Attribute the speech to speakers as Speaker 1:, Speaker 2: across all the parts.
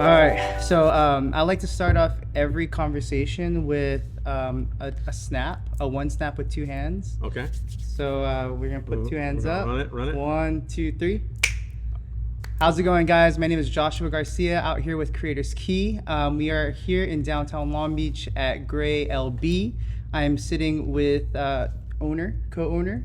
Speaker 1: All right, so I like to start off every conversation with a snap, a one snap with two hands.
Speaker 2: Okay.
Speaker 1: So we're gonna put two hands up.
Speaker 2: Run it.
Speaker 1: 1, 2, 3. How's it going, guys? My name is Joshua Garcia, out here with Creators Key. We are here in downtown Long Beach at GreyLB. I am sitting with co-owner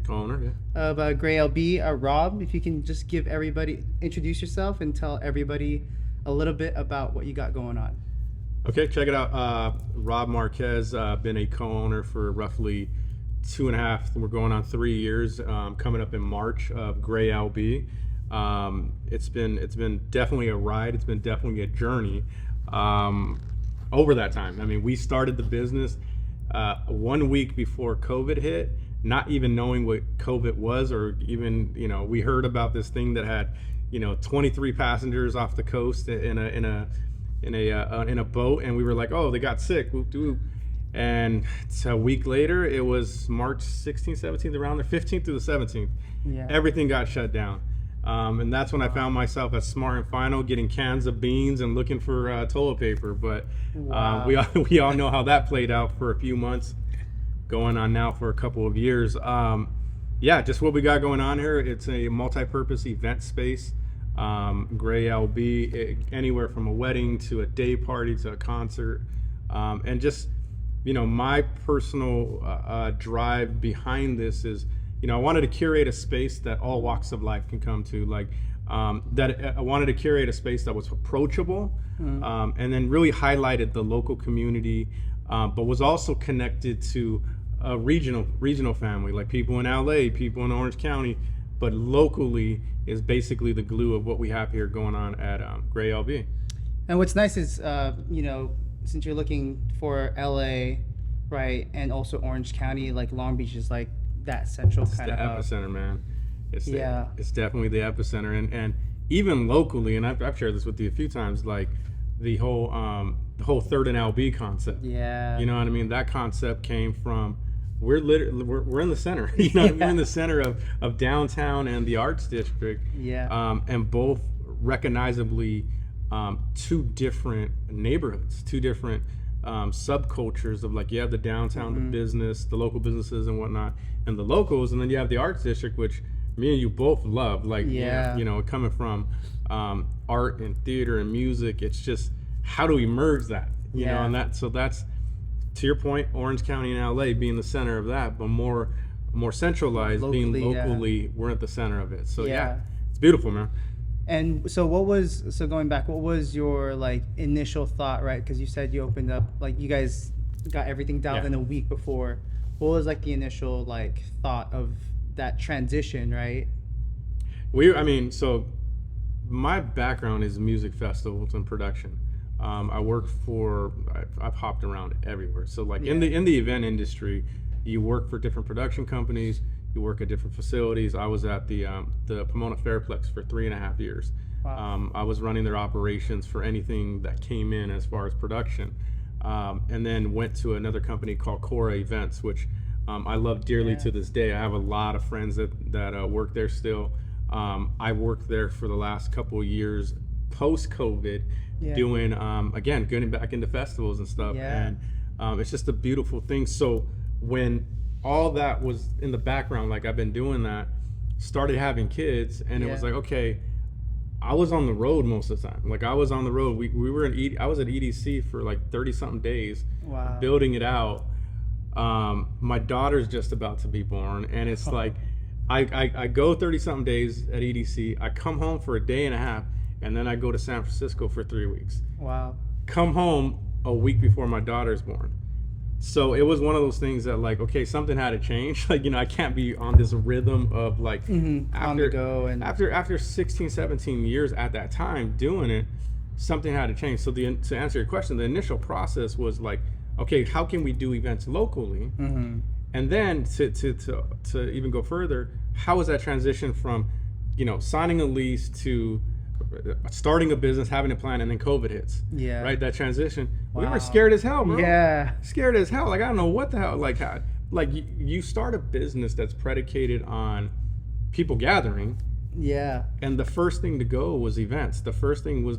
Speaker 2: Yeah.
Speaker 1: of GreyLB, Rob. If you can just introduce yourself and tell everybody a little bit about what you got going on.
Speaker 2: Okay, check it out. Rob Marquez, been a co-owner for roughly 2.5, we're going on 3 years, coming up in March of GreyLB. It's been definitely a ride. It's been definitely a journey over that time. I mean, we started the business 1 week before COVID hit, not even knowing what COVID was, or even, we heard about this thing that had 23 passengers off the coast in a boat, and we were like, oh, they got sick. Whoop, whoop. And a week later, it was March 16th, 17th, around the 15th through the 17th.
Speaker 1: Yeah.
Speaker 2: Everything got shut down. And that's when I found myself at Smart and Final getting cans of beans and looking for toilet paper. But we all know how that played out for a few months, going on now for a couple of years. Just what we got going on here. It's a multi-purpose event space. GreyLB, anywhere from a wedding to a day party to a concert. And just, my personal drive behind this is, I wanted to curate a space that all walks of life can come to. That I wanted to curate a space that was approachable, and then really highlighted the local community, but was also connected to a regional family, like people in LA, people in Orange County, but locally is basically the glue of what we have here going on at GreyLB.
Speaker 1: And what's nice is, since you're looking for LA, right, and also Orange County, like Long Beach is like that central kind of
Speaker 2: epicenter, man. It's definitely the epicenter, and even locally, and I've shared this with you a few times, like the whole Third and LB concept.
Speaker 1: Yeah.
Speaker 2: You know what I mean? That concept came from, we're in the center. We're in the center of downtown and the Arts District.
Speaker 1: Yeah.
Speaker 2: And both recognizably two different neighborhoods, two different subcultures of, like, you have the downtown, the business, the local businesses and whatnot, and the locals, and then you have the Arts District, which me and you both love. Like, coming from art and theater and music, it's just, how do we merge that? You know, and that's to your point, Orange County and LA being the center of that, but more centralized, being locally, we're at the center of it. So it's beautiful, man.
Speaker 1: And so going back, what was your initial thought, right? Because you said you opened up, you guys got everything down in a week before. What was the initial thought of that transition, right?
Speaker 2: So my background is music festivals and production. I've hopped around everywhere. So in the event industry, you work for different production companies, you work at different facilities. I was at the Pomona Fairplex for 3.5 years.
Speaker 1: Wow.
Speaker 2: I was running their operations for anything that came in as far as production. And then went to another company called Cora Events, which I love dearly to this day. I have a lot of friends that work there still. I worked there for the last couple of years post-COVID, doing, again, getting back into festivals and stuff. And it's just a beautiful thing. So when all that was in the background, I've been doing that, started having kids, and it was okay, I was on the road most of the time. I was on the road. We were I was at EDC for 30-something days, building it out. My daughter's just about to be born, and it's I go 30-something days at EDC. I come home for a day and a half, and then I go to San Francisco for 3 weeks.
Speaker 1: Wow. Come
Speaker 2: home a week before my daughter's born. So it was one of those things that okay, something had to change. I can't be on this rhythm of
Speaker 1: on the go. And
Speaker 2: after 16, 17 years at that time doing it, something had to change. So to answer your question, the initial process was okay, how can we do events locally? And then to even go further, how was that transition from, signing a lease to starting a business, having a plan, and then COVID hits.
Speaker 1: Yeah.
Speaker 2: Right? That transition. Wow. We were scared as hell, bro.
Speaker 1: Yeah.
Speaker 2: Scared as hell. I don't know what the hell. You start a business that's predicated on people gathering.
Speaker 1: Yeah.
Speaker 2: And the first thing to go was events. The first thing was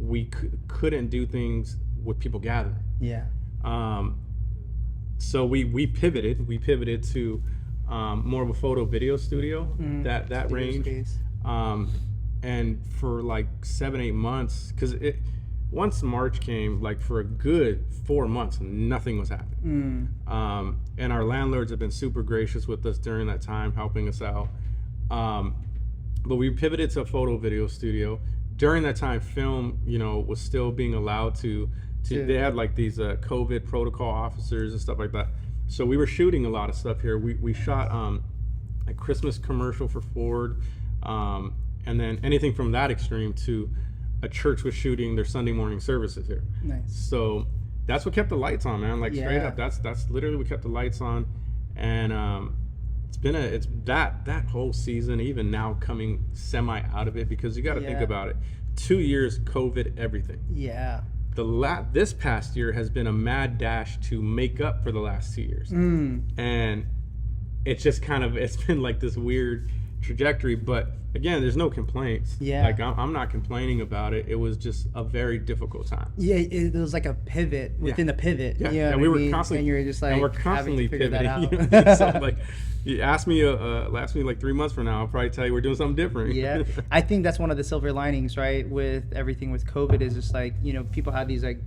Speaker 2: we couldn't do things with people gathering.
Speaker 1: Yeah.
Speaker 2: So we pivoted to more of a photo video studio, that
Speaker 1: Studio
Speaker 2: range.
Speaker 1: space.
Speaker 2: And for like 7-8 months, because once March came, like for a good 4 months, nothing was happening. And our landlords have been super gracious with us during that time, helping us out. But we pivoted to a photo video studio. During that time, film, was still being allowed to they had like these COVID protocol officers and stuff like that. So we were shooting a lot of stuff here. We shot a Christmas commercial for Ford, and then anything from that extreme to a church was shooting their Sunday morning services here.
Speaker 1: Nice.
Speaker 2: So that's what kept the lights on, man. Like straight up, that's literally what kept the lights on. And it's that whole season, even now coming semi out of it, because you got to think about it. 2 years, COVID, everything.
Speaker 1: Yeah.
Speaker 2: This past year has been a mad dash to make up for the last 2 years. And it's just it's been like this weird trajectory, but again, there's no complaints.
Speaker 1: Yeah.
Speaker 2: Like I'm not complaining about it. It was just a very difficult time.
Speaker 1: Yeah, it was like a pivot within a pivot.
Speaker 2: Yeah,
Speaker 1: You know
Speaker 2: and
Speaker 1: what
Speaker 2: we
Speaker 1: I mean?
Speaker 2: were constantly,
Speaker 1: and you're just like,
Speaker 2: and we're constantly
Speaker 1: having to figure
Speaker 2: pivoting.
Speaker 1: that out.
Speaker 2: So like, you ask me like 3 months from now, I'll probably tell you we're doing something different.
Speaker 1: Yeah, I think that's one of the silver linings, right? With everything with COVID, is just like, people had these like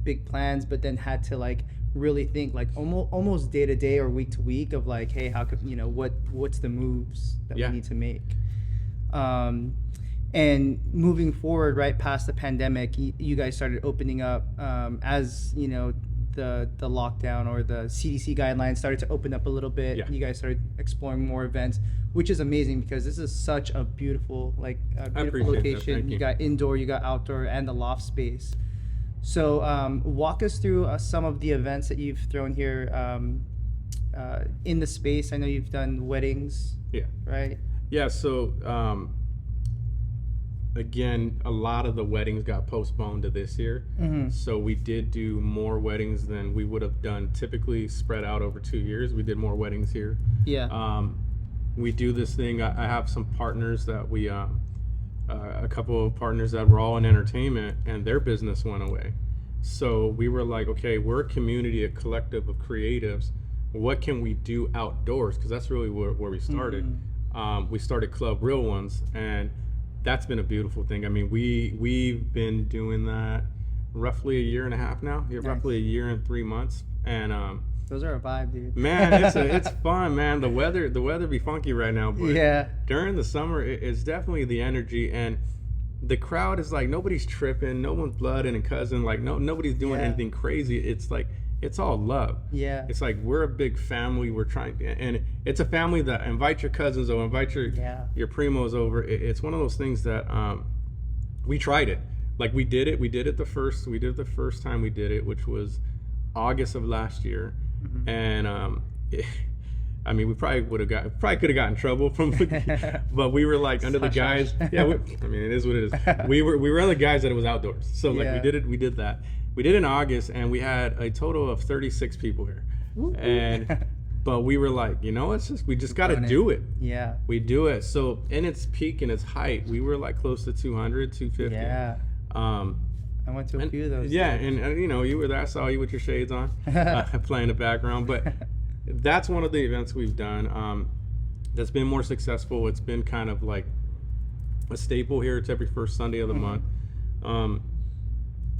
Speaker 1: big plans, but then had to like really think like almost day to day or week to week of like, hey, how could what's the moves that we need to make. And moving forward, right past the pandemic, you guys started opening up as the lockdown or the CDC guidelines started to open up a little bit.
Speaker 2: Yeah.
Speaker 1: You guys started exploring more events, which is amazing because this is such a beautiful beautiful location. You got indoor, you got outdoor, and the loft space. So walk us through some of the events that you've thrown here in the space. I know you've done weddings.
Speaker 2: Yeah.
Speaker 1: Right.
Speaker 2: Yeah. So again, a lot of the weddings got postponed to this year. So we did do more weddings than we would have done typically, spread out over 2 years. We did more weddings here.
Speaker 1: Yeah.
Speaker 2: We do this thing. I have some partners that we a couple of partners that were all in entertainment, and their business went away. So we were like, okay, we're a community, a collective of creatives. What can we do outdoors? Because that's really where we started. We started Club Real Ones, and that's been a beautiful thing. I mean, we've been doing that roughly a year and a half now. Yeah, roughly a year and 3 months, and
Speaker 1: those are a vibe, dude.
Speaker 2: Man, it's fun, man. The weather be funky right now, but during the summer, it's definitely the energy, and the crowd is like, nobody's tripping, no one's blooding and cousin, like nobody's doing anything crazy. It's like, it's all love. Yeah. It's like, we're a big family. We're trying, and it's a family that invite your cousins over, invite your primos over. It's one of those things that we tried it. Like we did it the first time we did it, which was August of last year. And I mean, we probably could have gotten in trouble from, but we were like under the guys. Yeah, I mean, it is what it is. We were under the guys that it was outdoors. So like we did that. We did in August, and we had a total of 36 people here. And but we were like, we just got to do it. Yeah, we do it. So in its peak and its height, we were like close to 200, 250. Yeah.
Speaker 1: I went to a few of those.
Speaker 2: Yeah, and you were there. I saw you with your shades on, playing the background. But that's one of the events we've done that's been more successful. It's been kind of like a staple here. It's every first Sunday of the month.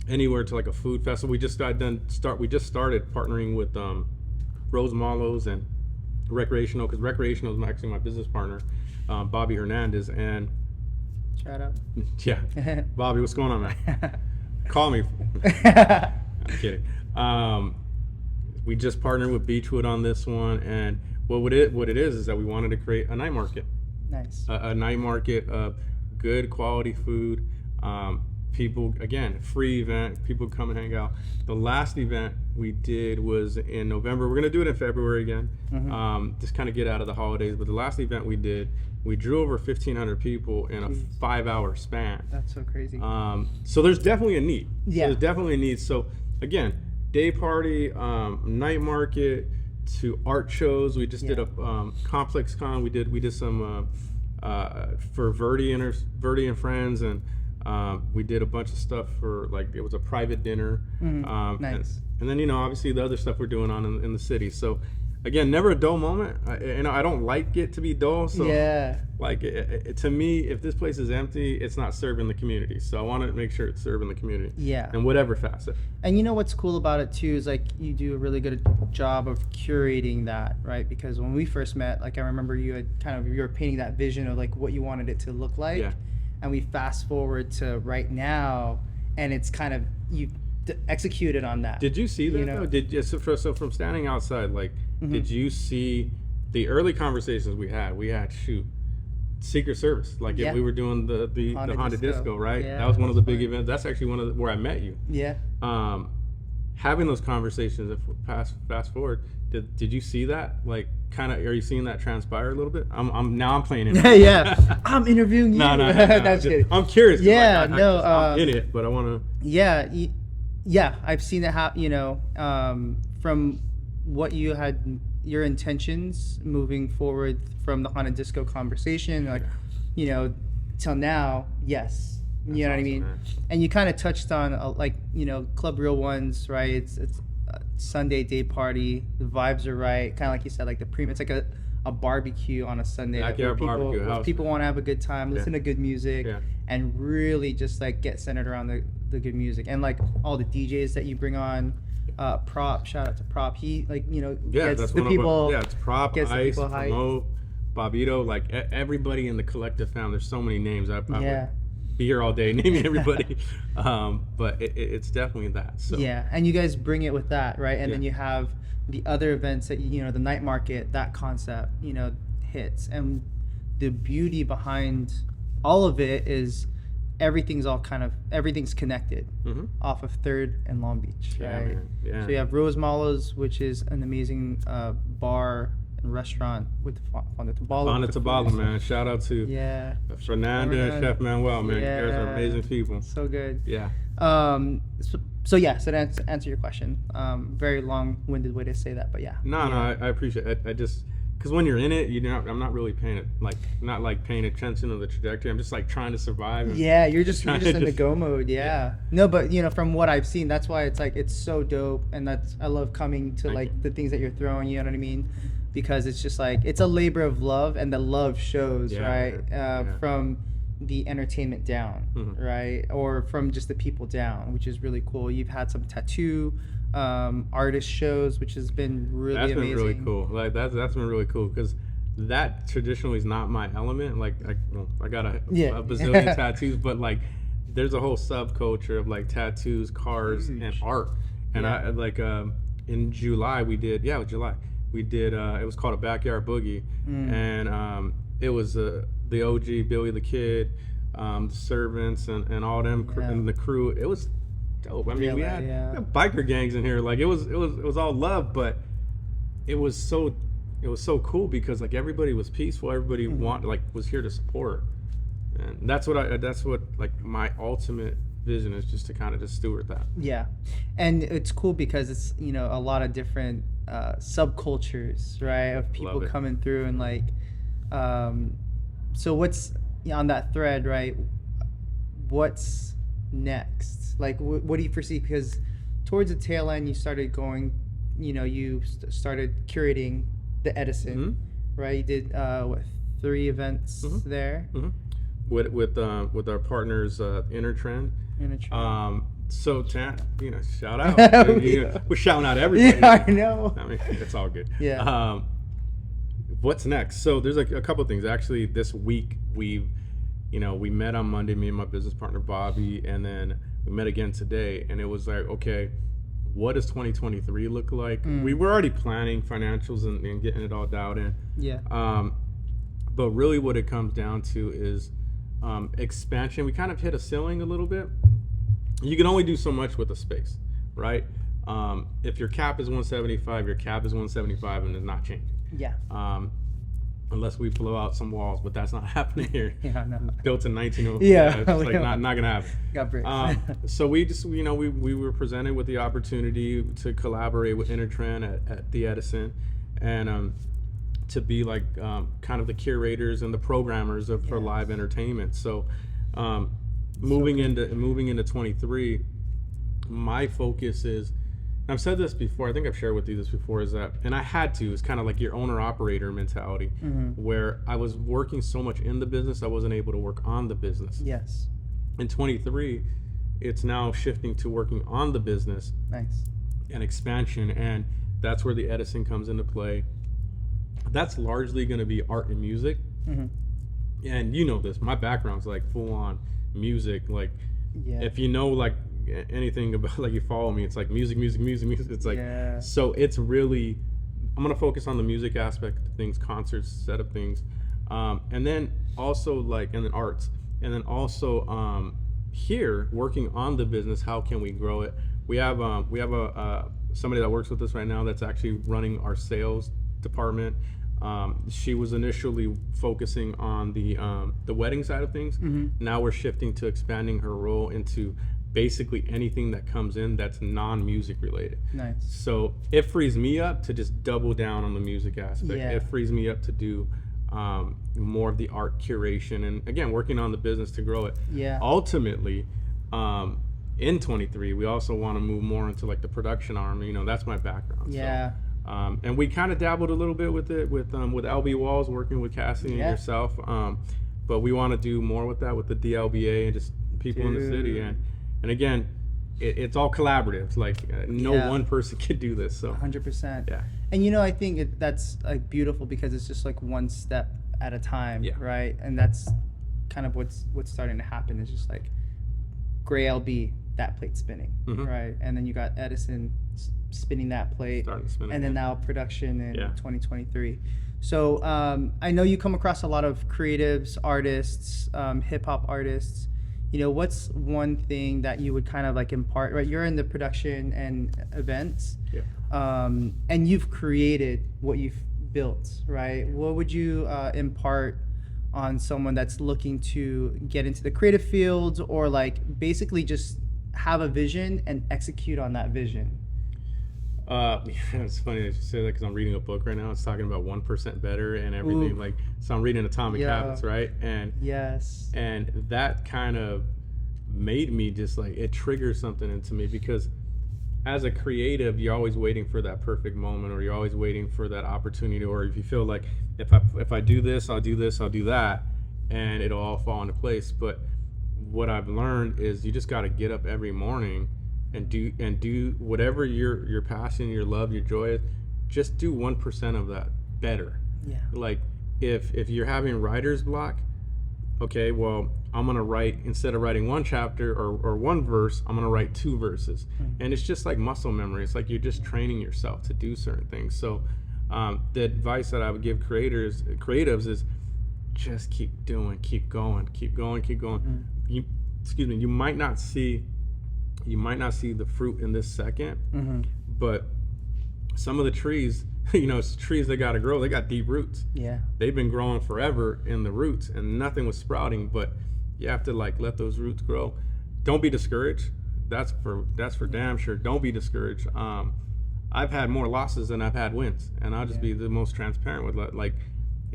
Speaker 2: Anywhere to like a food festival. We just started partnering with Rose Mallows and Recreational, because Recreational is actually my business partner, Bobby Hernandez, and
Speaker 1: shout out.
Speaker 2: Yeah, Bobby, what's going on, man? Call me. I'm kidding. We just partnered with Beechwood on this one, and what it is that we wanted to create a night market. Nice. A night market of good quality food. People, again, free event. People come and hang out. The last event we did was in November. We're gonna do it in February again. Just kind of get out of the holidays. But the last event we did, we drew over 1,500 people in a 5-hour span.
Speaker 1: That's so crazy.
Speaker 2: So there's definitely a need.
Speaker 1: Yeah.
Speaker 2: So there's definitely a need. So again, day party, night market, to art shows. We just did a Complex Con. We did some for Verdi and Friends, and We did a bunch of stuff for, like, it was a private dinner.
Speaker 1: Nice.
Speaker 2: And then, obviously the other stuff we're doing on in the city. So again, never a dull moment. I don't like it to be dull. So like to me, if this place is empty, it's not serving the community. So I want to make sure it's serving the community.
Speaker 1: Yeah.
Speaker 2: In whatever facet.
Speaker 1: And you know what's cool about it too is like you do a really good job of curating that, right? Because when we first met, like I remember you were painting that vision of like what you wanted it to look like.
Speaker 2: Yeah.
Speaker 1: And we fast forward to right now, and it's kind of you executed on that.
Speaker 2: Did you see that though? Did you, so from standing outside, like, did you see the early conversations we had? We had Secret Service, like if we were doing the Honda Disco, right?
Speaker 1: Yeah,
Speaker 2: that was one of the big events. That's actually one of where I met you.
Speaker 1: Yeah.
Speaker 2: Having those conversations, if fast forward, did you see that? Like, kind of, are you seeing that transpire a little bit? I'm playing it.
Speaker 1: Yeah, I'm interviewing you.
Speaker 2: No.
Speaker 1: That's kidding.
Speaker 2: I'm curious.
Speaker 1: Yeah,
Speaker 2: like, I'm in it, but I want to.
Speaker 1: Yeah, I've seen it happen. From what you had, your intentions moving forward from the Honda Disco conversation, like, till now, yes. You know what I mean? Man. And you kind of touched on, Club Real Ones, right? It's a Sunday day party. The vibes are right. Kind of like you said, like it's like a barbecue on a Sunday.
Speaker 2: Backyard barbecue house.
Speaker 1: People want to have a good time, listen to good music, and really just like get centered around the good music. And like all the DJs that you bring on, Prop, shout out to Prop. He gets the people.
Speaker 2: It's Prop, Ice, Mo, Bobito, like everybody in the collective family. There's so many names. I would be here all day naming everybody. But it's definitely that. So
Speaker 1: and you guys bring it with that, right? And then you have the other events that the night market, that concept, hits. And the beauty behind all of it is everything's connected off of 3rd and Long Beach, right?
Speaker 2: Yeah.
Speaker 1: So you have Rose Malos, which is an amazing bar and restaurant with Fonda Tabala,
Speaker 2: man. Shout out to Fernanda and Chef Manuel, man. You guys are amazing people.
Speaker 1: So good.
Speaker 2: Yeah.
Speaker 1: So to answer your question, very long-winded way to say that, but
Speaker 2: No, I appreciate it. I just, because when you're in it, I'm not really paying attention to the trajectory. I'm just like trying to survive.
Speaker 1: You're just in the go mode. No, but from what I've seen, that's why it's like it's so dope, and I love coming to the things that you're throwing. You know what I mean? Because it's just like it's a labor of love, and the love shows, right? From the entertainment down, right, or from just the people down, which is really cool. You've had some tattoo artist shows, which has been really amazing.
Speaker 2: That's been really cool. Like that's been really cool because that traditionally is not my element. Like I got a bazillion tattoos, but like there's a whole subculture of like tattoos, cars, and art. And I in July we did it was called a Backyard Boogie, and it was the OG Billy the Kid, the servants and all them and the crew. It was dope. I mean, we had biker gangs in here. Like it was all love, but it was so cool because like everybody was peaceful. Everybody was here to support, and that's what like my ultimate vision is, just to kind of just steward that.
Speaker 1: Yeah, and it's cool because it's a lot of different subcultures, right, of people coming through and like so what's on that thread, right? What's next? Like what do you foresee? Because towards the tail end you started going, you started curating the Edison, right? You did 3 events there
Speaker 2: with our partners Inner Trend. So shout out. We're shouting out everybody.
Speaker 1: Yeah, I know.
Speaker 2: I mean, it's all good.
Speaker 1: Yeah.
Speaker 2: What's next? So there's a couple things. Actually, this week we met on Monday, me and my business partner Bobby, and then we met again today. And it was like, okay, what does 2023 look like? We were already planning financials and getting it all dialed in.
Speaker 1: Yeah.
Speaker 2: But really, what it comes down to is expansion. We kind of hit a ceiling a little bit. You can only do so much with a space, right? If your cap is 175, your cap is 175, and it's not changing.
Speaker 1: Yeah.
Speaker 2: Unless we blow out some walls, but that's not happening here.
Speaker 1: Yeah, no.
Speaker 2: Built in 1900.
Speaker 1: Yeah,
Speaker 2: it's like not gonna happen.
Speaker 1: Got bricks.
Speaker 2: So we just we were presented with the opportunity to collaborate with Intertrend at the Edison, and to be like kind of the curators and the programmers for live entertainment. So moving into 23, my focus is, and I've said this before, I think I've shared with you this before, is that, and I had to, it's kind of like your owner operator mentality, where I was working so much in the business, I wasn't able to work on the business.
Speaker 1: Yes.
Speaker 2: In 23, it's now shifting to working on the business.
Speaker 1: Nice.
Speaker 2: And expansion, and that's where the Edison comes into play. That's largely going to be art and music. And you know this, my background's like full on music. Like, if you know like anything about, like, you follow me, it's like music. It's like, so it's really, I'm going to focus on the music aspect of things, concerts, set of things, and then also like, and then arts, and then also here working on the business. How can we grow it? We have somebody that works with us right now that's actually running our sales department. She was initially focusing on the wedding side of things. Now we're shifting to expanding her role into basically anything that comes in that's non-music related.
Speaker 1: Nice.
Speaker 2: So it frees me up to just double down on the music aspect. It frees me up to do more of the art curation, and again, working on the business to grow it. Ultimately, in 23, we also want to move more into like the production arm. You know, that's my background. So, and we kind of dabbled a little bit with it with LB Walls, working with Cassie and yourself. But we want to do more with that, with the DLBA and just people in the city. And again, it's all collaborative. Like no one person can do this. So
Speaker 1: 100%.
Speaker 2: Yeah.
Speaker 1: And you know, I think that's like beautiful because it's just like one step at a time, right? And that's kind of what's starting to happen. Is just like GreyLB, that plate spinning, right? And then you got Edison spinning that plate, and then now production in 2023. So I know you come across a lot of creatives, artists, hip hop artists. You know, what's one thing that you would kind of like impart, right? You're in the production and events, and you've created what you've built, right? What would you impart on someone that's looking to get into the creative fields, or like basically just have a vision and execute on that vision?
Speaker 2: It's funny that you say that because I'm reading a book right now. It's talking about 1% better and everything. Like, so I'm reading Atomic Habits, right? And and that kind of made me just like, it triggers something into me, because as a creative, you're always waiting for that perfect moment, or you're always waiting for that opportunity, or if you feel like if I do this, I'll do this, I'll do that, and it'll all fall into place. But what I've learned is you just got to get up every morning and do whatever your passion, your love, your joy is. Just do 1% of that better. Like if you're having writer's block, okay, well, I'm gonna write, instead of writing one chapter or one verse, I'm gonna write 2 verses. And it's just like muscle memory. It's like you're just training yourself to do certain things. So the advice that I would give creatives is just keep doing, keep going. You might not see the fruit in this second, but some of the trees, you know, it's trees that got to grow. They got deep roots. They've been growing forever in the roots, and nothing was sprouting. But you have to like let those roots grow. Don't be discouraged. That's for damn sure. Don't be discouraged. I've had more losses than I've had wins, and I'll just be the most transparent with like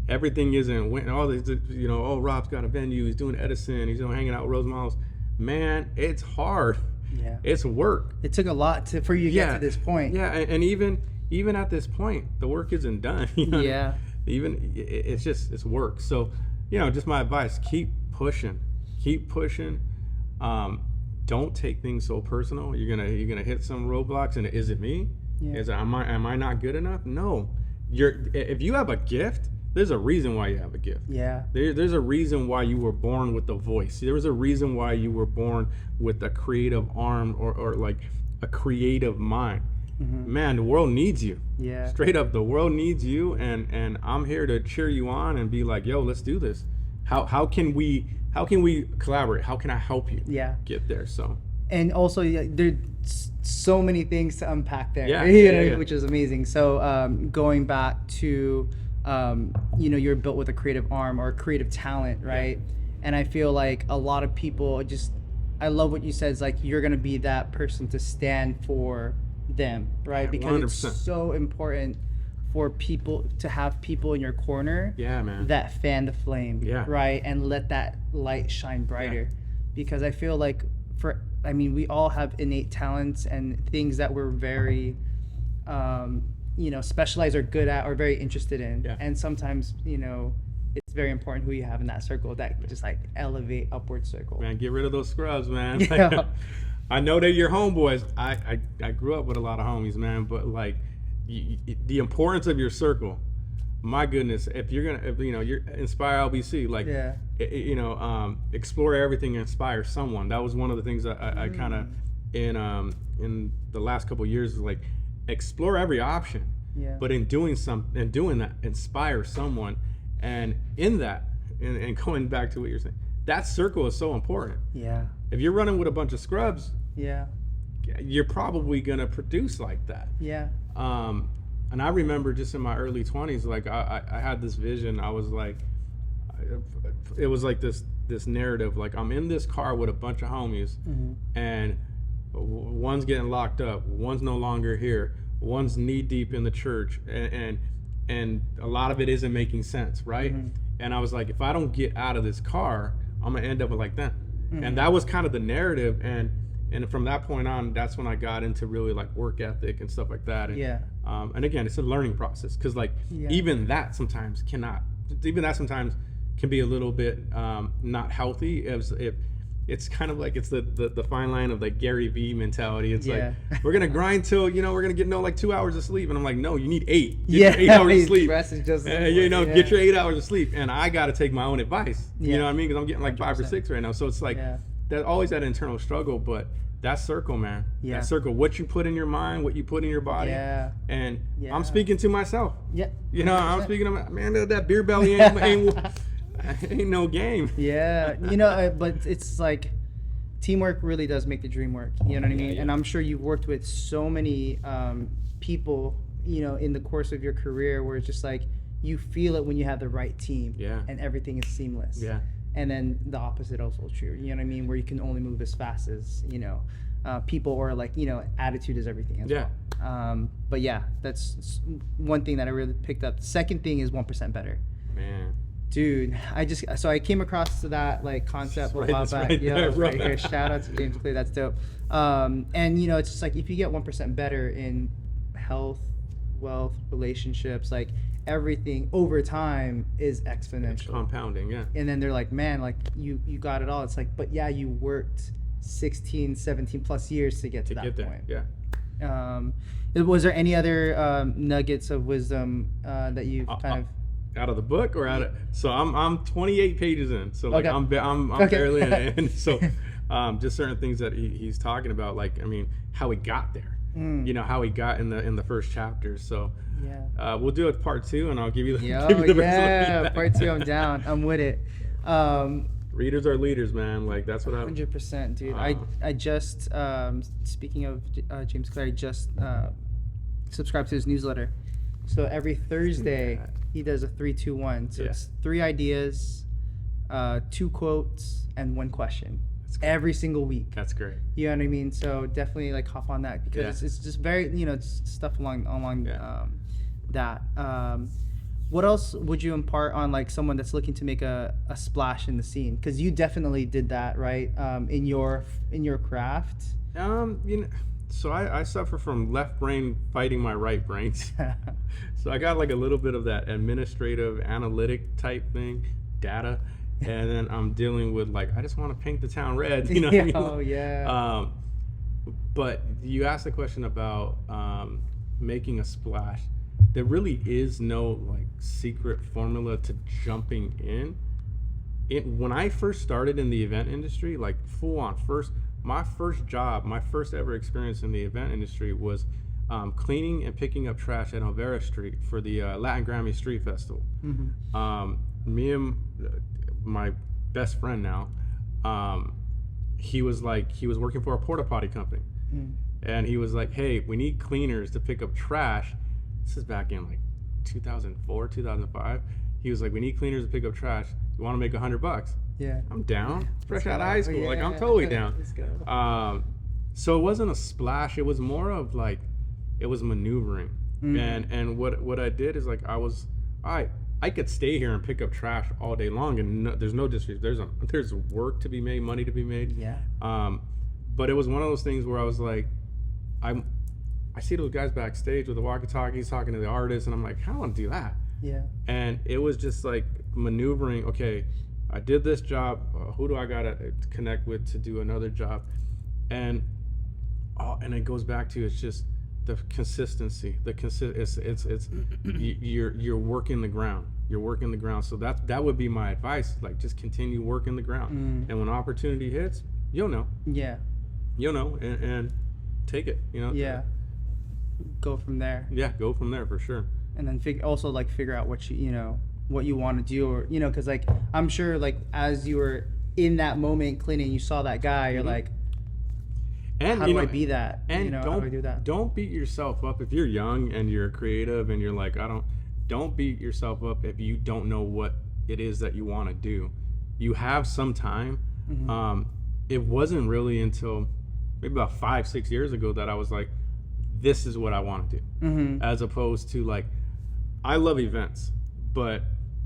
Speaker 2: everything isn't win. All these, you know, oh, Rob's got a venue. He's doing Edison. He's hanging out with Rose Miles. Man, it's hard. It's work. It
Speaker 1: took a lot for you to get to this point.
Speaker 2: And even at this point, the work isn't done. You know? Even it's work. So, you know, just my advice: keep pushing. Don't take things so personal. You're gonna hit some roadblocks, and is it me? Am I not good enough? No. If you have a gift, there's a reason why you have a gift. There's a reason why you were born with a voice. There was a reason why you were born with a creative arm or like a creative mind. Man, the world needs you. Straight up, the world needs you, and I'm here to cheer you on and be like, yo, let's do this. How can we collaborate? How can I help you get there? So,
Speaker 1: and also there's so many things to unpack there, which is amazing. So going back to you know, you're built with a creative arm or creative talent, right? And I feel like a lot of people I love what you said. It's like you're gonna be that person to stand for them, right? Because 100%. It's so important for people to have people in your corner that fan the flame, right? And let that light shine brighter. because I feel like we all have innate talents and things that we're very, specialized or good at or very interested in.
Speaker 2: Yeah.
Speaker 1: And sometimes, it's very important who you have in that circle that just like elevate upward circle.
Speaker 2: Man, get rid of those scrubs, man.
Speaker 1: Yeah.
Speaker 2: I know they're your homeboys. I grew up with a lot of homies, man, but like the importance of your circle. My goodness, if you're inspire LBC, like,
Speaker 1: Yeah.
Speaker 2: Explore everything, inspire someone. That was one of the things that I kind of in the last couple of years is like explore every option.
Speaker 1: Yeah.
Speaker 2: But in doing that, inspire someone, and in that, and going back to what you're saying, that circle is so important.
Speaker 1: Yeah.
Speaker 2: If you're running with a bunch of scrubs,
Speaker 1: Yeah.
Speaker 2: you're probably gonna produce like that.
Speaker 1: Yeah.
Speaker 2: And I remember just in my early 20s, like I had this vision. I was like, it was like this narrative, like I'm in this car with a bunch of homies, and one's getting locked up, one's no longer here, one's knee deep in the church, and a lot of it isn't making sense, right? And I was like, if I don't get out of this car, I'm gonna end up like that. And that was kind of the narrative, and from that point on, that's when I got into really like work ethic and stuff like that. And,
Speaker 1: Yeah.
Speaker 2: And again, it's a learning process, because like even that sometimes can be a little bit not healthy. If it's kind of like it's the fine line of like GreyLB mentality. It's like we're gonna grind till we're gonna get like 2 hours of sleep, and I'm like, no, you need 8. Get your 8 hours of sleep.
Speaker 1: Rest is just
Speaker 2: Get your 8 hours of sleep, and I got to take my own advice. You know what I mean? Because I'm getting like 5 or 6 right now, so it's like that always that internal struggle, but. That circle, man.
Speaker 1: Yeah.
Speaker 2: That circle. What you put in your mind, what you put in your body.
Speaker 1: Yeah.
Speaker 2: And I'm speaking to myself.
Speaker 1: Yeah.
Speaker 2: I'm speaking to man. That beer belly ain't no game.
Speaker 1: Yeah. But it's like teamwork really does make the dream work. You know what I mean?
Speaker 2: Yeah.
Speaker 1: And I'm sure you've worked with so many people, in the course of your career, where it's just like you feel it when you have the right team.
Speaker 2: Yeah.
Speaker 1: And everything is seamless.
Speaker 2: Yeah.
Speaker 1: And then the opposite also true. You know what I mean? Where you can only move as fast as people, or like attitude is everything as well. But yeah, that's one thing that I really picked up. The second thing is 1% better.
Speaker 2: Man.
Speaker 1: Dude, I came across that like concept a while back.
Speaker 2: Right
Speaker 1: here. Shout out to James Clay, that's dope. And it's just like if you get 1% better in health, wealth, relationships, like everything over time is exponential.
Speaker 2: It's compounding, yeah.
Speaker 1: And then they're like, man, like you got it all. It's like, but yeah, you worked 16, 17 plus years to get to that point.
Speaker 2: Yeah.
Speaker 1: Was there any other nuggets of wisdom that you've kind of
Speaker 2: out of the book or out of? So I'm 28 pages in. So like I'm
Speaker 1: Okay.
Speaker 2: barely in it. And so just certain things that he's talking about, like how he got there. How he got in the first chapter. So we'll do it part 2, and I'll give you the rest of the feedback.
Speaker 1: Part 2, I'm down. I'm with it.
Speaker 2: Readers are leaders, man. Like that's what
Speaker 1: 100%, dude. I just speaking of James Clay, I just subscribed to his newsletter. So every Thursday he does a 3-2-1. So it's 3 ideas, 2 quotes, and 1 question. Every single week.
Speaker 2: That's great.
Speaker 1: You know what I mean? So definitely like hop on that, because it's just very it's stuff along that. What else would you impart on like someone that's looking to make a splash in the scene? Because you definitely did that, right? In your craft.
Speaker 2: So I suffer from left brain fighting my right brain. So I got like a little bit of that administrative analytic type thing, data. And then I'm dealing with like, I just want to paint the town red, what I mean?
Speaker 1: Oh yeah.
Speaker 2: But you asked the question about making a splash. There really is no like secret formula to jumping in. When I first started in the event industry, like full on my first job, my first ever experience in the event industry was cleaning and picking up trash at Olvera Street for the Latin Grammy Street Festival. Me and my best friend now, he was working for a porta potty company, and he was like, hey, we need cleaners to pick up trash. This is back in like 2004, 2005. He was like, we need cleaners to pick up trash. You want to make $100?
Speaker 1: Yeah,
Speaker 2: I'm down. Fresh out of high school, like I'm totally down.
Speaker 1: Let's go.
Speaker 2: So it wasn't a splash. It was more of like, it was maneuvering. And what I did is like, I I could stay here and pick up trash all day long, and there's no disrespect. There's work to be made, money to be made.
Speaker 1: Yeah.
Speaker 2: But it was one of those things where I was like, I see those guys backstage with the walkie-talkies talking to the artists, and I'm like, I don't want to do that.
Speaker 1: Yeah.
Speaker 2: And it was just like maneuvering. Okay, I did this job. Who do I gotta connect with to do another job? And it goes back to, it's just the consistency. You're working the ground. You're working the ground. So that would be my advice. Like, just continue working the ground. And when opportunity hits, you'll know.
Speaker 1: Yeah.
Speaker 2: You'll know, and take it.
Speaker 1: Yeah. Go from there.
Speaker 2: Yeah, go from there for sure.
Speaker 1: And then figure out what what you want to do, or because like I'm sure, like, as you were in that moment cleaning, you saw that guy, you're like,
Speaker 2: and
Speaker 1: how do I be that?
Speaker 2: And
Speaker 1: how do I do that?
Speaker 2: Don't beat yourself up if you're young and you're creative and you're like, don't beat yourself up if you don't know what it is that you want to do. You have some time. It wasn't really until maybe about 5-6 years ago that I was like, this is what I want to do. As opposed to, like, I love events, but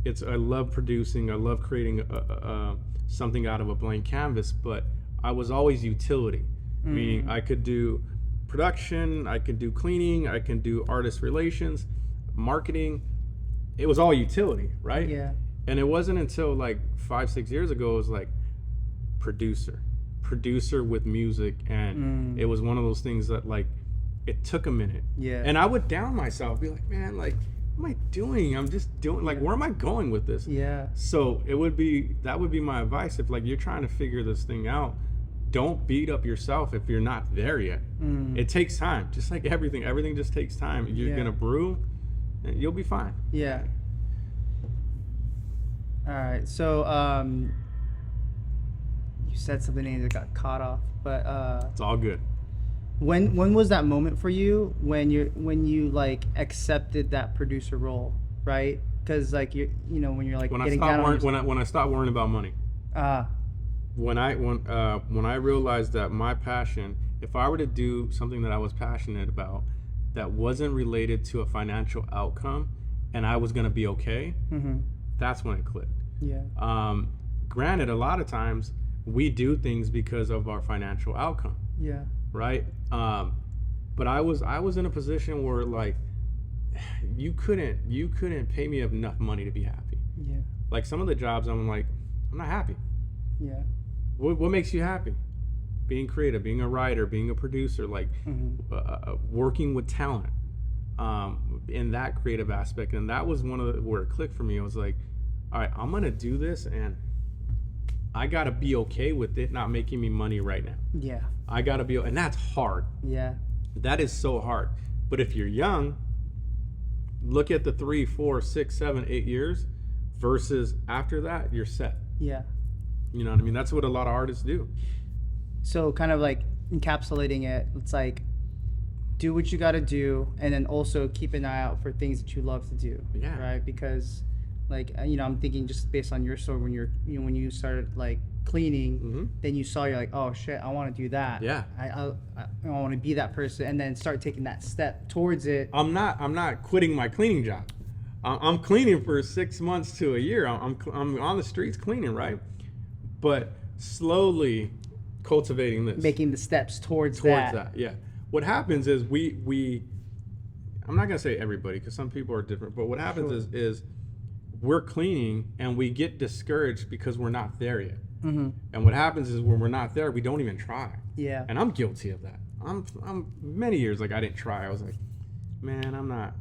Speaker 2: I love producing, I love creating something out of a blank canvas, but I was always utility. Meaning I could do production, I could do cleaning, I can do artist relations, marketing. It was all utility, right?
Speaker 1: Yeah.
Speaker 2: And it wasn't until like 5-6 years ago, it was like producer with music. And it was one of those things that, like, it took a minute.
Speaker 1: Yeah.
Speaker 2: And I would down myself, be like, man, like, what am I doing? I'm just doing, like, where am I going with this?
Speaker 1: Yeah.
Speaker 2: So that would be my advice. If, like, you're trying to figure this thing out, don't beat up yourself if you're not there yet. It takes time, just like everything just takes time. You're gonna brew, and you'll be fine.
Speaker 1: Yeah. All right, so you said something and it got caught off, but
Speaker 2: It's all good.
Speaker 1: when was that moment for you when you like accepted that producer role, right? Because, like, when you're like
Speaker 2: When
Speaker 1: getting down on
Speaker 2: when I stopped worrying about money. When I realized that my passion, if I were to do something that I was passionate about that wasn't related to a financial outcome, and I was gonna be okay, that's when it clicked.
Speaker 1: Yeah.
Speaker 2: Granted, a lot of times we do things because of our financial outcome.
Speaker 1: Yeah.
Speaker 2: Right. But I was in a position where, like, you couldn't pay me enough money to be happy.
Speaker 1: Yeah.
Speaker 2: Like, some of the jobs, I'm like, I'm not happy.
Speaker 1: Yeah.
Speaker 2: What makes you happy? Being creative, being a writer, being a producer, like, working with talent, in that creative aspect. And that was where it clicked for me. I was like, all right, I'm gonna do this, and I gotta be okay with it not making me money right now.
Speaker 1: Yeah.
Speaker 2: I gotta be, and that's hard.
Speaker 1: Yeah.
Speaker 2: That is so hard. But if you're young, look at the 3, 4, 6, 7, 8 years versus after that, you're set.
Speaker 1: Yeah.
Speaker 2: You know what I mean? That's what a lot of artists do.
Speaker 1: So, kind of like encapsulating it, it's like, do what you got to do, and then also keep an eye out for things that you love to do.
Speaker 2: Yeah.
Speaker 1: Right? Because, like, I'm thinking just based on your story, when you started, like, cleaning, then you saw, you're like, oh shit, I want to do that.
Speaker 2: Yeah.
Speaker 1: I want to be that person, and then start taking that step towards it.
Speaker 2: I'm not quitting my cleaning job. I'm cleaning for 6 months to a year. I'm on the streets cleaning, right? But slowly cultivating this,
Speaker 1: Making the steps towards
Speaker 2: that. Yeah. What happens is we I'm not gonna say everybody, because some people are different, but what happens is we're cleaning and we get discouraged because we're not there yet. And what happens is when we're not there, we don't even try.
Speaker 1: Yeah.
Speaker 2: And I'm guilty of that. I'm many years, like, I didn't try. I was like, man,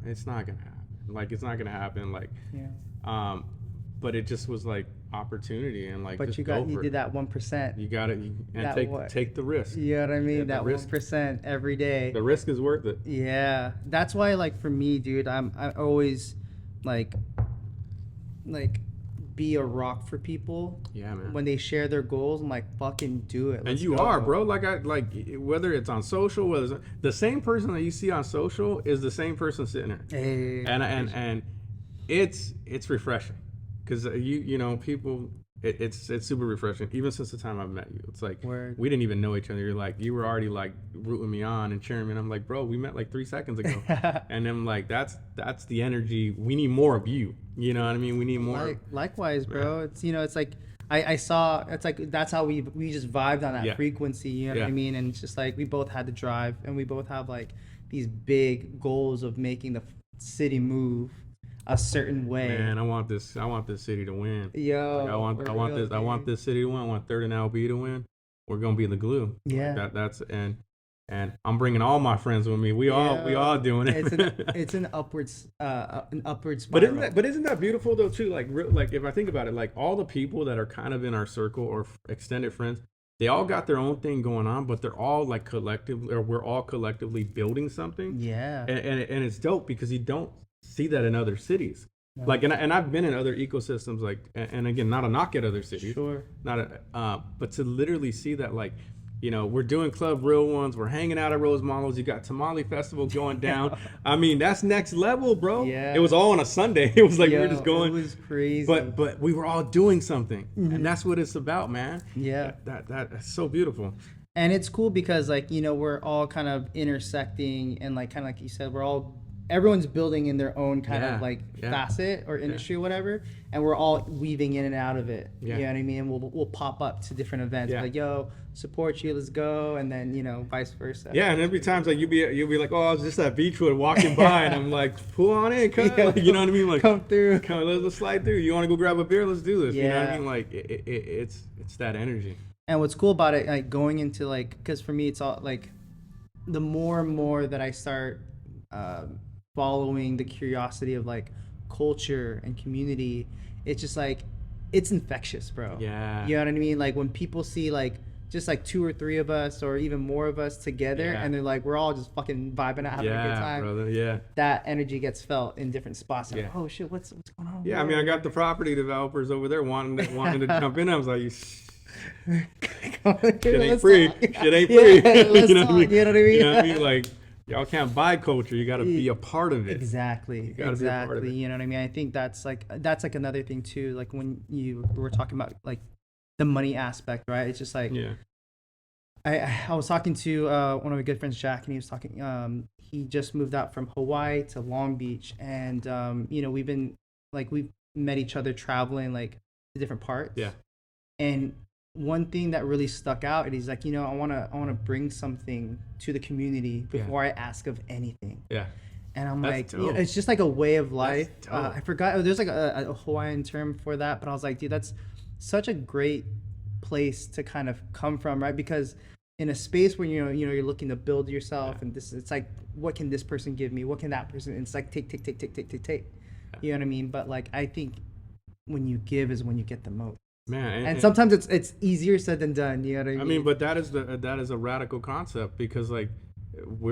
Speaker 2: it's not gonna happen. Like, it's not gonna happen. Like,
Speaker 1: Yeah.
Speaker 2: But it just was like opportunity, and, like,
Speaker 1: But
Speaker 2: just
Speaker 1: you
Speaker 2: it.
Speaker 1: did that 1%.
Speaker 2: You got it, and take the risk.
Speaker 1: You know what I mean?
Speaker 2: Yeah,
Speaker 1: that
Speaker 2: risk.
Speaker 1: 1% every day.
Speaker 2: The risk is worth it.
Speaker 1: Yeah, that's why, like, for me, dude, I always like be a rock for people.
Speaker 2: Yeah, man.
Speaker 1: When they share their goals, I'm like, fucking do it.
Speaker 2: And you are, bro. Like, whether it's on social, whether it's, the same person that you see on social is the same person sitting there.
Speaker 1: Hey,
Speaker 2: And it's refreshing, because people it's super refreshing. Even since the time I've met you, it's like
Speaker 1: Word.
Speaker 2: we didn't even know each other. You were already like rooting me on and cheering me. And I'm like, bro, we met like 3 seconds ago. And I'm like, that's the energy. We need more of you. You know what I mean? We need more.
Speaker 1: Likewise, bro. It's it's like I saw. It's like that's how we just vibed on that
Speaker 2: Yeah.
Speaker 1: frequency. You know what I mean? And it's just like we both had the drive, and we both have like these big goals of making the city move a certain way.
Speaker 2: Man, I want this city to win.
Speaker 1: Yo,
Speaker 2: Like, I want this city to win. I want Third and LB to win. We're gonna be the glue.
Speaker 1: Yeah.
Speaker 2: Like that's and I'm bringing all my friends with me. We all doing it.
Speaker 1: It's an upwards spiral.
Speaker 2: But isn't that beautiful though too? Like if I think about it, like all the people that are kind of in our circle or extended friends, they all got their own thing going on, but they're all like collectively, or we're all collectively building something.
Speaker 1: Yeah.
Speaker 2: And it's dope because you don't see that in other cities.
Speaker 1: No.
Speaker 2: Like, and I've been in other ecosystems, like, and again, not a knock at other cities.
Speaker 1: Sure.
Speaker 2: But to literally see that, like, we're doing Club Real Ones, we're hanging out at Rose Mallows, you got Tamale Festival going down. I mean, that's next level, bro.
Speaker 1: Yeah.
Speaker 2: It was all on a Sunday. It was like we were just going.
Speaker 1: It was crazy.
Speaker 2: But we were all doing something, and that's what it's about, man.
Speaker 1: Yeah.
Speaker 2: That's so beautiful.
Speaker 1: And it's cool because like we're all kind of intersecting, and like kind of like you said, everyone's building in their own kind of like facet or industry or whatever, and we're all weaving in and out of it. You know what I mean? We'll pop up to different events, like, yo, support you, let's go, and then vice versa.
Speaker 2: Yeah, and every time like you'll be like, oh, I was just at Beechwood walking by, and I'm like, pull on in, come, like, you know what I mean? Like,
Speaker 1: come through,
Speaker 2: let's slide through. You want to go grab a beer? Let's do this.
Speaker 1: Yeah.
Speaker 2: You know what I mean? Like it's that energy.
Speaker 1: And what's cool about it, like going into like, because for me it's all like, the more and more that I start following the curiosity of like culture and community, it's just like it's infectious, bro.
Speaker 2: Yeah.
Speaker 1: You know what I mean? Like when people see like just like 2 or 3 of us or even more of us together, and they're like, we're all just fucking vibing out, having a good time.
Speaker 2: Brother, yeah.
Speaker 1: That energy gets felt in different spots.
Speaker 2: Yeah.
Speaker 1: Like, oh shit, what's going on?
Speaker 2: Yeah, I mean, I got the property developers over there wanting to jump in. I was like, shit ain't free. Shit ain't free.
Speaker 1: You know what I mean?
Speaker 2: You know what I mean? Like, y'all can't buy culture. You got to be a part of it.
Speaker 1: Exactly.
Speaker 2: You gotta be a part of it.
Speaker 1: You know what I mean? I think that's like another thing too. Like when you were talking about like the money aspect, right? It's just like, I was talking to one of my good friends, Jack, and he was talking. He just moved out from Hawaii to Long Beach, and we've met each other traveling like to different parts. Yeah. And one thing that really stuck out, and he's like, I want to bring something to the community before I ask of anything. Yeah. And I'm like, it's just like a way of life. I forgot, there's like a Hawaiian term for that, but I was like, dude, that's such a great place to kind of come from, right? Because in a space where you're looking to build yourself, and it's like, what can this person give me? What can that person? And it's like take. You know what I mean? But like, I think when you give is when you get the most. Man, and sometimes it's easier said than done. You know what I mean?
Speaker 2: I mean, but that is a radical concept, because like we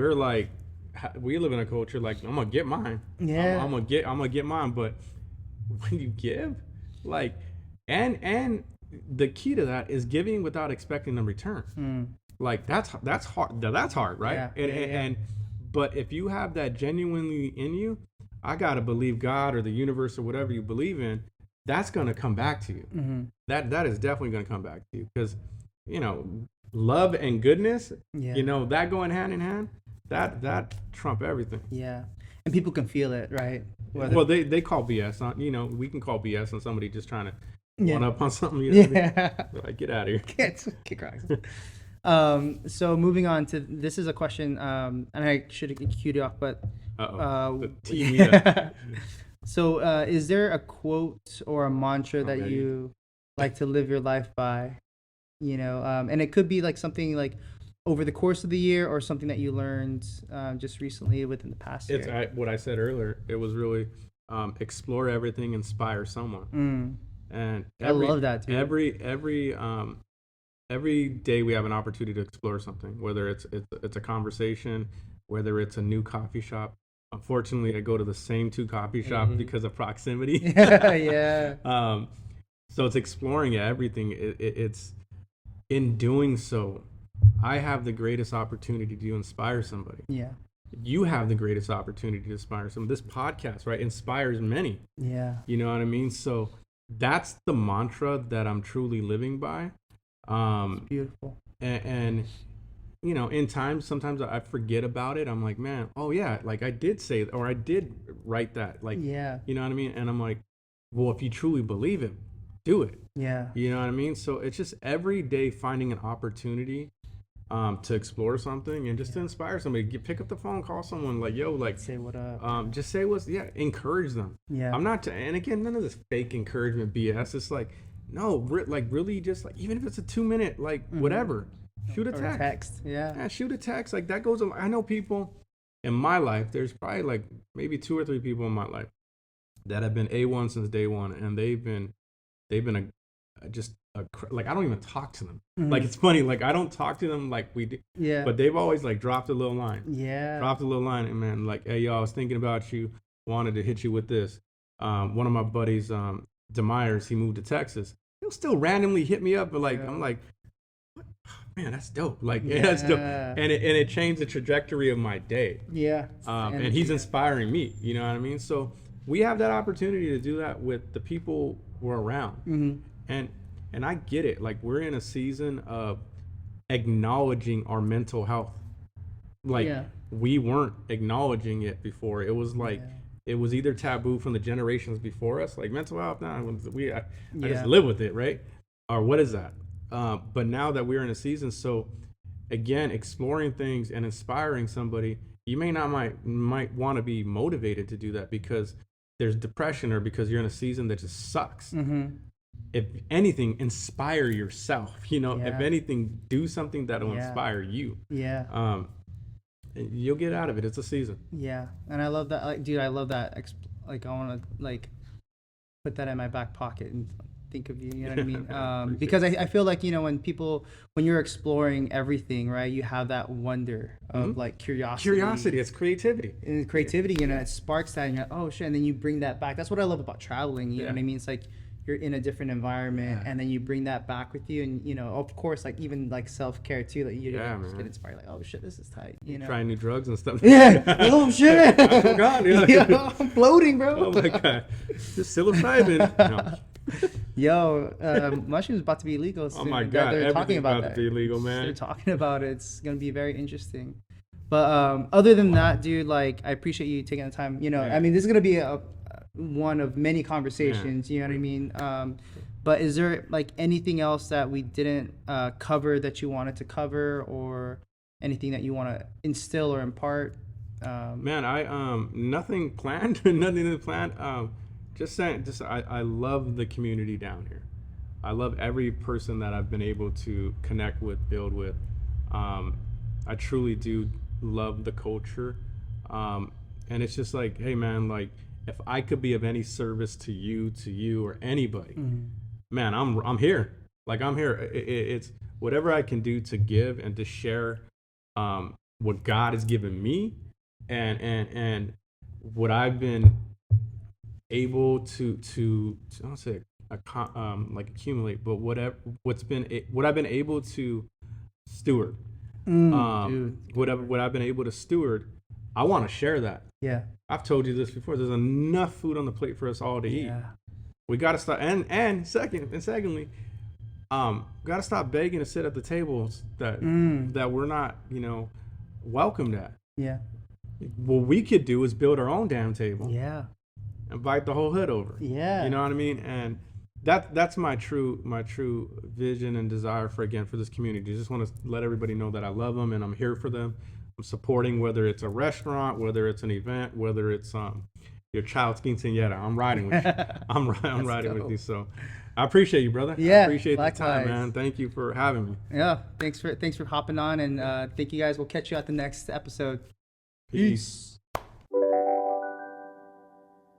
Speaker 2: live in a culture like, I'm gonna get mine. Yeah, I'm gonna get mine. But when you give, like, and the key to that is giving without expecting a return. Like that's hard. That's hard, right? Yeah. But if you have that genuinely in you, I gotta believe God or the universe or whatever you believe in. That's gonna come back to you. Mm-hmm. That is definitely gonna come back to you, because love and goodness, that going hand in hand, that trump everything.
Speaker 1: Yeah, and people can feel it, right?
Speaker 2: Well, they call BS on. We can call BS on somebody just trying to one up on something. You know what I mean? Like, get out of here.
Speaker 1: Kick rocks. So moving on to, this is a question, and I should have queued it off, but
Speaker 2: tee me up.
Speaker 1: So is there a quote or a mantra that you like to live your life by? And it could be like something like over the course of the year, or something that you learned just recently within the past year.
Speaker 2: It's what I said earlier. It was really explore everything, inspire someone. And
Speaker 1: I love that too.
Speaker 2: Every day we have an opportunity to explore something, whether it's a conversation, whether it's a new coffee shop. Unfortunately, I go to the same 2 coffee shops because of proximity.
Speaker 1: Yeah.
Speaker 2: So it's exploring everything. It's in doing so, I have the greatest opportunity to inspire somebody. Yeah. You have the greatest opportunity to inspire someone. This podcast, right, inspires many. Yeah. You know what I mean? So that's the mantra that I'm truly living by.
Speaker 1: Beautiful.
Speaker 2: And you know, in times, sometimes I forget about it. I'm like, man, oh yeah, like I did say, or I did write that, like,
Speaker 1: Yeah.
Speaker 2: you know what I mean? And I'm like, well, if you truly believe it, do it.
Speaker 1: Yeah.
Speaker 2: You know what I mean? So it's just every day finding an opportunity to explore something and just to inspire somebody. Pick up the phone, call someone, like, yo, like,
Speaker 1: Say what up.
Speaker 2: just say what's, yeah, encourage them.
Speaker 1: Yeah.
Speaker 2: I'm not, and again, none of this fake encouragement BS. It's like, no, like really just like, even if it's a 2 minute, like whatever, shoot a
Speaker 1: Or
Speaker 2: text.
Speaker 1: Yeah.
Speaker 2: Yeah, shoot a text. Like that goes, I know people in my life, there's probably like maybe 2 or 3 people in my life that have been A1 since day one. And they've been like, I don't even talk to them. Like, it's funny. Like, I don't talk to them like we do.
Speaker 1: Yeah.
Speaker 2: But they've always like dropped a little line.
Speaker 1: Yeah.
Speaker 2: Dropped a little line. And man, like, hey, yo, I was thinking about you. Wanted to hit you with this. One of my buddies, DeMyers, he moved to Texas. He'll still randomly hit me up. But like, I'm like, man, that's dope. Like, yeah, that's dope. And it changed the trajectory of my day.
Speaker 1: Yeah.
Speaker 2: And he's inspiring me. You know what I mean? So we have that opportunity to do that with the people we're around. And I get it. Like, we're in a season of acknowledging our mental health. Like, we weren't acknowledging it before. It was like, it was either taboo from the generations before us, like mental health. Nah, I just live with it, right? Or what is that? But now that we're in a season, so again, exploring things and inspiring somebody, you might want to be motivated to do that because there's depression or because you're in a season that just sucks. If anything, inspire yourself. You know, if anything, do something that'll inspire you. You'll get out of it. It's a season.
Speaker 1: Yeah, and I love that. Like, dude, I love that. Like, I want to like put that in my back pocket and think of you. You know what I mean? Because I feel like, you know, when you're exploring everything, right? You have that wonder of like curiosity.
Speaker 2: Curiosity. It's creativity.
Speaker 1: And creativity, you know, it sparks that, and you're like, oh shit, and then you bring that back. That's what I love about traveling. You know what I mean? It's like, you're in a different environment and then you bring that back with you, and you know, of course, like even like self-care too, like you just get inspired, like, oh shit, this is tight, you know,
Speaker 2: trying new drugs and stuff.
Speaker 1: Oh shit,
Speaker 2: I forgot.
Speaker 1: Yo, I'm floating, bro.
Speaker 2: Oh my god, just psilocybin. No.
Speaker 1: Yo, mushrooms about to be illegal soon.
Speaker 2: Oh my god,
Speaker 1: they're talking about
Speaker 2: to be illegal, man.
Speaker 1: They're talking about it. It's gonna be very interesting. But other than that, dude, like, I appreciate you taking the time. You know, I mean, this is gonna be one of many conversations, you know what I mean? But is there like anything else that we didn't cover that you wanted to cover, or anything that you want to instill or impart?
Speaker 2: Man, I nothing planned. Nothing planned. Just saying, I love the community down here. I love every person that I've been able to connect with, build with. I truly do love the culture. And it's just like, hey man, like, if I could be of any service to you or anybody, man, I'm here. Like, I'm here. It's whatever I can do to give and to share what God has given me, and what I've been able to I don't say like accumulate, but what I've been able to steward. What I've been able to steward, I want to share that.
Speaker 1: Yeah.
Speaker 2: I've told you this before. There's enough food on the plate for us all to eat. We got to start, and secondly, got to stop begging to sit at the tables that we're not, you know, welcomed at.
Speaker 1: Yeah.
Speaker 2: What we could do is build our own damn table.
Speaker 1: Yeah.
Speaker 2: Invite the whole hood over.
Speaker 1: Yeah.
Speaker 2: You know what I mean? And that's my true vision and desire for this community. I just want to let everybody know that I love them and I'm here for them. I'm supporting, whether it's a restaurant, whether it's an event, whether it's your child's quinceañera. I'm riding with you. I'm riding with you. So I appreciate you, brother.
Speaker 1: Yeah,
Speaker 2: I appreciate
Speaker 1: likewise.
Speaker 2: the time, man. Thank you for having me.
Speaker 1: Yeah, thanks for hopping on, and thank you guys. We'll catch you at the next episode.
Speaker 2: Peace.